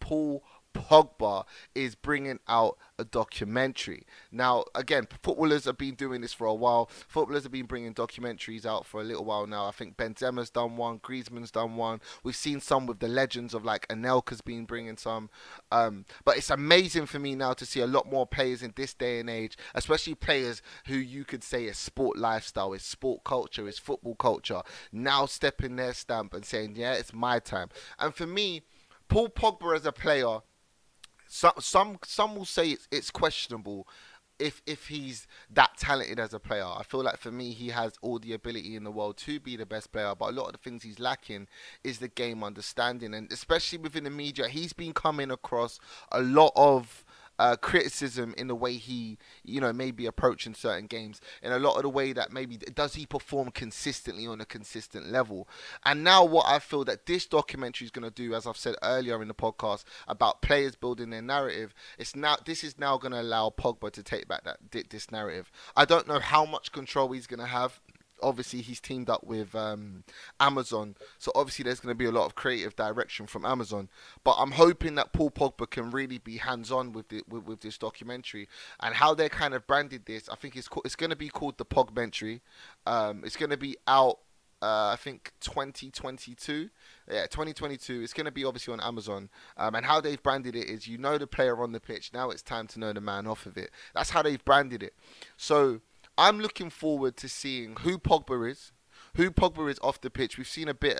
Paul Pogba is bringing out a documentary. Now, again, footballers have been doing this for a while. Footballers have been bringing documentaries out for a little while now. I think Benzema's done one, Griezmann's done one. We've seen some with the legends of like Anelka's been bringing some. But it's amazing for me now to see a lot more players in this day and age, especially players who you could say is sport lifestyle, is sport culture, is football culture, now stepping their stamp and saying, yeah, it's my time. And for me, Paul Pogba as a player, some will say it's questionable if he's that talented as a player. I feel like for me he has all the ability in the world to be the best player, but a lot of the things he's lacking is the game understanding, and especially within the media, he's been coming across a lot of criticism in the way he, maybe approaching certain games, in a lot of the way that maybe does he perform consistently on a consistent level. And now what I feel that this documentary is going to do, as I've said earlier in the podcast about players building their narrative, this is now going to allow Pogba to take back this narrative. I don't know how much control he's going to have. Obviously he's teamed up with Amazon, so obviously there's going to be a lot of creative direction from Amazon, but I'm hoping that Paul Pogba can really be hands-on with this documentary. And how they kind of branded this, I think it's going to be called the Pogmentary. It's going to be out I think 2022. Yeah, 2022. It's going to be obviously on Amazon. And how they've branded it is, the player on the pitch, now it's time to know the man off of it. That's how they've branded it. So I'm looking forward to seeing who Pogba is off the pitch. We've seen a bit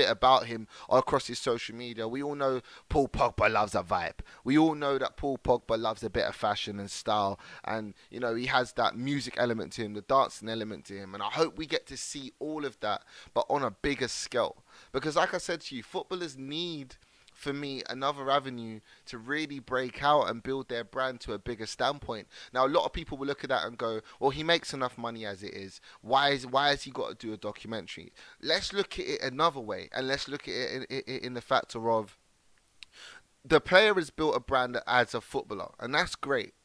about him across his social media. We all know Paul Pogba loves a vibe. We all know that Paul Pogba loves a bit of fashion and style, and he has that music element to him, the dancing element to him, and I hope we get to see all of that, but on a bigger scale. Because like I said to you, footballers need, for me, another avenue to really break out and build their brand to a bigger standpoint. Now, a lot of people will look at that and go, well, he makes enough money as it is. Why has he got to do a documentary? Let's look at it another way, and let's look at it in the factor of the player has built a brand as a footballer, and that's great.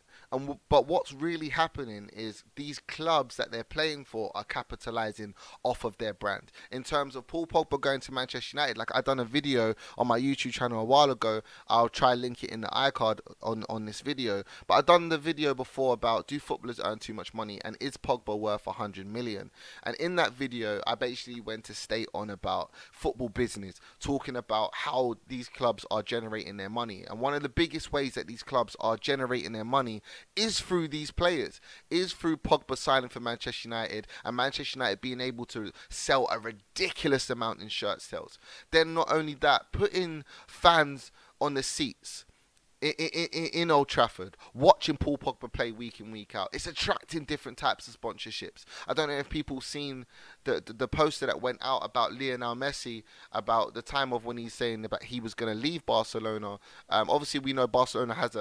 But what's really happening is these clubs that they're playing for are capitalising off of their brand. In terms of Paul Pogba going to Manchester United, like I done a video on my YouTube channel a while ago. I'll try link it in the iCard on this video. But I've done the video before about, do footballers earn too much money, and is Pogba worth 100 million? And in that video, I basically went to state on about football business, talking about how these clubs are generating their money. And one of the biggest ways that these clubs are generating their money is through these players, is through Pogba signing for Manchester United, and Manchester United being able to sell a ridiculous amount in shirt sales. Then not only that, putting fans on the seats in Old Trafford, watching Paul Pogba play week in, week out. It's attracting different types of sponsorships. I don't know if people seen the poster that went out about Lionel Messi, about the time of when he's saying about he was going to leave Barcelona. Obviously, we know Barcelona has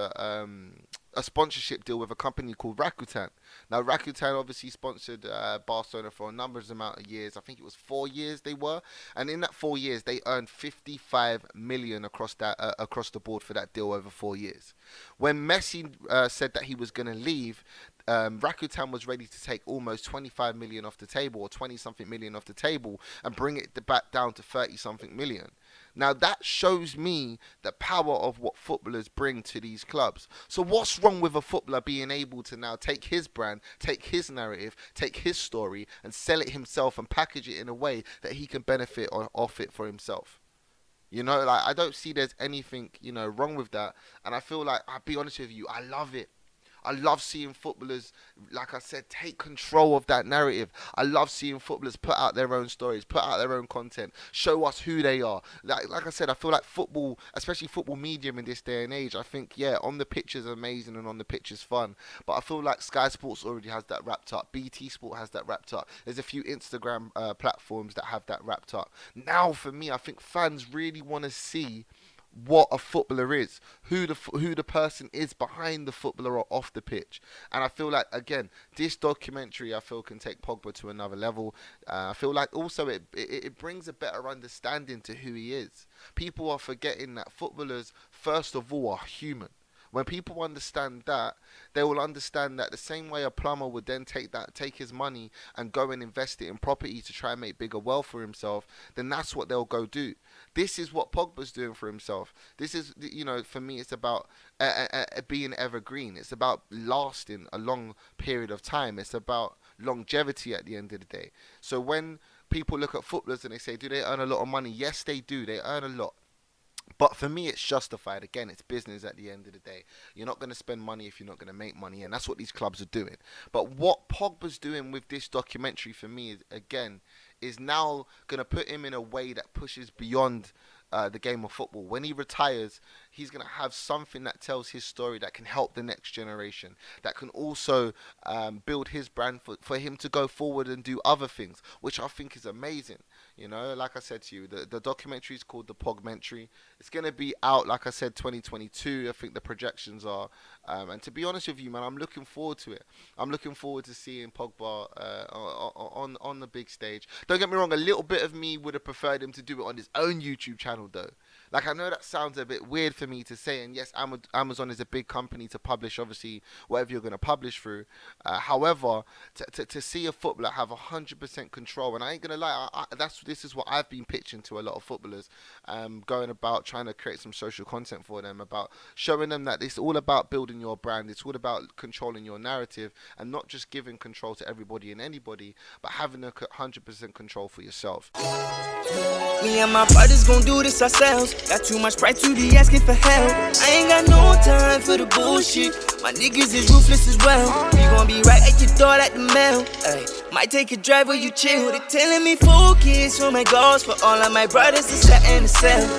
a sponsorship deal with a company called Rakuten. Now, Rakuten obviously sponsored Barcelona for a number of amount of years. I think it was 4 years they were, and in that 4 years they earned 55 million across the board for that deal over 4 years. When Messi said that he was going to leave, Rakuten was ready to take almost 25 million off the table, or 20 something million off the table, and bring it back down to 30 something million. Now that shows me the power of what footballers bring to these clubs. So what's wrong with a footballer being able to now take his brand, take his narrative, take his story, and sell it himself and package it in a way that he can benefit off it for himself? I don't see there's anything, wrong with that. And I feel like, I'll be honest with you, I love it. I love seeing footballers, like I said, take control of that narrative. I love seeing footballers put out their own stories, put out their own content, show us who they are. Like I said, I feel like football, especially football medium in this day and age, I think, yeah, on the pitch is amazing and on the pitch is fun. But I feel like Sky Sports already has that wrapped up. BT Sport has that wrapped up. There's a few Instagram platforms that have that wrapped up. Now, for me, I think fans really want to see what a footballer is, who the person is behind the footballer or off the pitch. And I feel like, again, this documentary, I feel, can take Pogba to another level. I feel like also it brings a better understanding to who he is. People are forgetting that footballers, first of all, are human. When people understand that, they will understand that the same way a plumber would then take his money and go and invest it in property to try and make bigger wealth for himself, then that's what they'll go do. This is what Pogba's doing for himself. This is, for me, it's about being evergreen. It's about lasting a long period of time. It's about longevity at the end of the day. So when people look at footballers and they say, do they earn a lot of money? Yes, they do. They earn a lot. But for me, it's justified. Again, it's business at the end of the day. You're not going to spend money if you're not going to make money, and that's what these clubs are doing. But what Pogba's doing with this documentary, for me, is now going to put him in a way that pushes beyond the game of football. When he retires, he's going to have something that tells his story that can help the next generation, that can also build his brand for him to go forward and do other things, which I think is amazing. Like I said to you, the documentary is called The Pogmentary. It's going to be out, like I said, 2022. I think the projections are. And to be honest with you, man, I'm looking forward to it. I'm looking forward to seeing Pogba on the big stage. Don't get me wrong, a little bit of me would have preferred him to do it on his own YouTube channel, though. Like, I know that sounds a bit weird for me to say, and yes, Amazon is a big company to publish, obviously, whatever you're going to publish through. However, to see a footballer have 100% control, and I ain't going to lie, this is what I've been pitching to a lot of footballers, going about trying to create some social content for them, about showing them that it's all about building your brand, it's all about controlling your narrative, and not just giving control to everybody and anybody, but having 100% control for yourself. Me and my brothers gon' do this ourselves. Got too much pride to be asking for help. I ain't got no time for the bullshit. My niggas is ruthless as well. We gon' be right at your door like the mail. Ay, might take a drive where you chill. They telling me focus on my goals, for all of my brothers is sat in the cell.